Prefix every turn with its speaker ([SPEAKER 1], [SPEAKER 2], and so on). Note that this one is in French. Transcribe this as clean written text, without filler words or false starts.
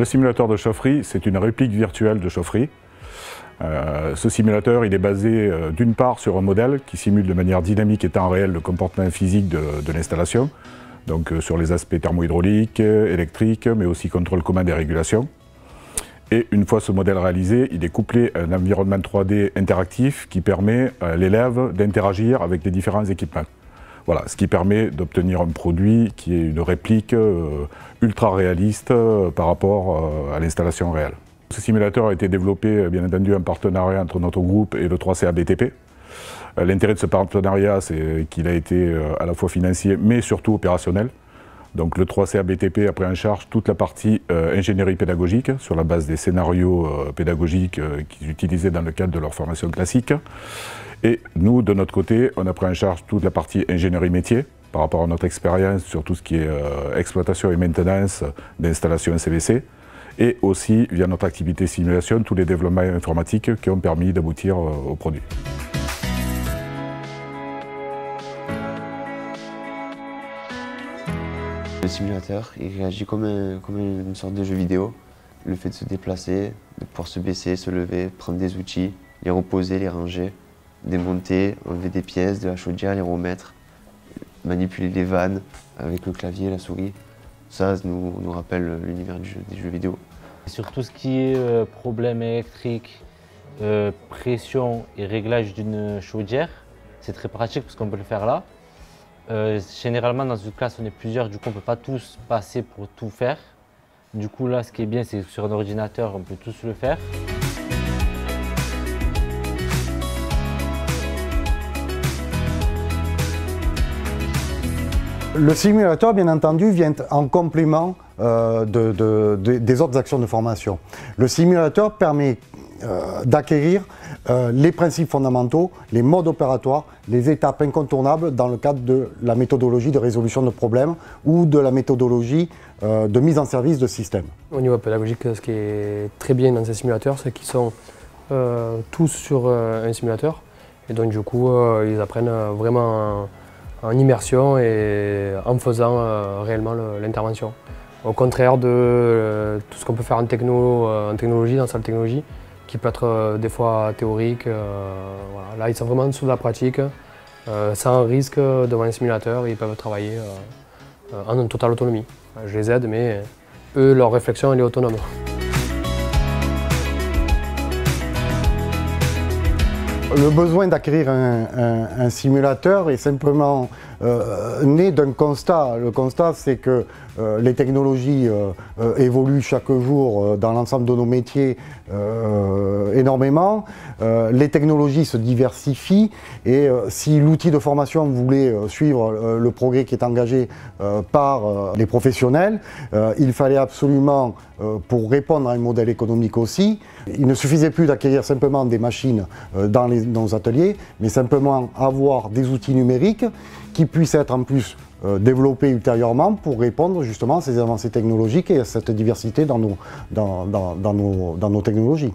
[SPEAKER 1] le simulateur de chaufferie, c'est une réplique virtuelle de chaufferie. Ce simulateur, il est basé d'une part sur un modèle qui simule de manière dynamique et temps réel le comportement physique de l'installation, donc sur les aspects thermohydrauliques, électriques, mais aussi contrôle commande et régulation. Et une fois ce modèle réalisé, il est couplé à un environnement 3D interactif qui permet à l'élève d'interagir avec les différents équipements. Voilà, ce qui permet d'obtenir un produit qui est une réplique ultra réaliste par rapport à l'installation réelle. Ce simulateur a été développé bien entendu en partenariat entre notre groupe et le 3CA BTP. L'intérêt de ce partenariat, c'est qu'il a été à la fois financier mais surtout opérationnel. Donc le 3CA BTP a pris en charge toute la partie ingénierie pédagogique sur la base des scénarios pédagogiques qu'ils utilisaient dans le cadre de leur formation classique. Et nous, de notre côté, on a pris en charge toute la partie ingénierie métier par rapport à notre expérience sur tout ce qui est exploitation et maintenance d'installations CVC. Et aussi, via notre activité simulation, tous les développements informatiques qui ont permis d'aboutir au produit.
[SPEAKER 2] Le simulateur, il réagit comme une sorte de jeu vidéo. Le fait de se déplacer, de pouvoir se baisser, se lever, prendre des outils, les reposer, les ranger, démonter, enlever des pièces de la chaudière, les remettre, manipuler les vannes avec le clavier et la souris. Ça nous rappelle l'univers des jeux vidéo.
[SPEAKER 3] Sur tout ce qui est problème électrique, pression et réglage d'une chaudière, c'est très pratique parce qu'on peut le faire là. Généralement dans une classe on est plusieurs, du coup on ne peut pas tous passer pour tout faire. Du coup là ce qui est bien c'est que sur un ordinateur on peut tous le faire.
[SPEAKER 4] Le simulateur, bien entendu, vient en complément des autres actions de formation. Le simulateur permet d'acquérir les principes fondamentaux, les modes opératoires, les étapes incontournables dans le cadre de la méthodologie de résolution de problèmes ou de la méthodologie de mise en service de systèmes.
[SPEAKER 5] Au niveau pédagogique, ce qui est très bien dans ces simulateurs, c'est qu'ils sont tous sur un simulateur et donc du coup ils apprennent vraiment en immersion et en faisant réellement l'intervention. Au contraire de tout ce qu'on peut faire en technologie, dans la salle technologie, qui peut être des fois théorique. Voilà. Là, ils sont vraiment sous la pratique, sans risque devant un simulateur, ils peuvent travailler en totale autonomie. Je les aide, mais eux, leur réflexion, elle est autonome.
[SPEAKER 4] Le besoin d'acquérir un simulateur est simplement né d'un constat. Le constat, c'est que les technologies évoluent chaque jour dans l'ensemble de nos métiers énormément. Les technologies se diversifient et si l'outil de formation voulait suivre le progrès qui est engagé par les professionnels, il fallait absolument, pour répondre à un modèle économique aussi, il ne suffisait plus d'acquérir simplement des machines dans nos ateliers, mais simplement avoir des outils numériques qui puissent être en plus développés ultérieurement pour répondre justement à ces avancées technologiques et à cette diversité dans nos technologies.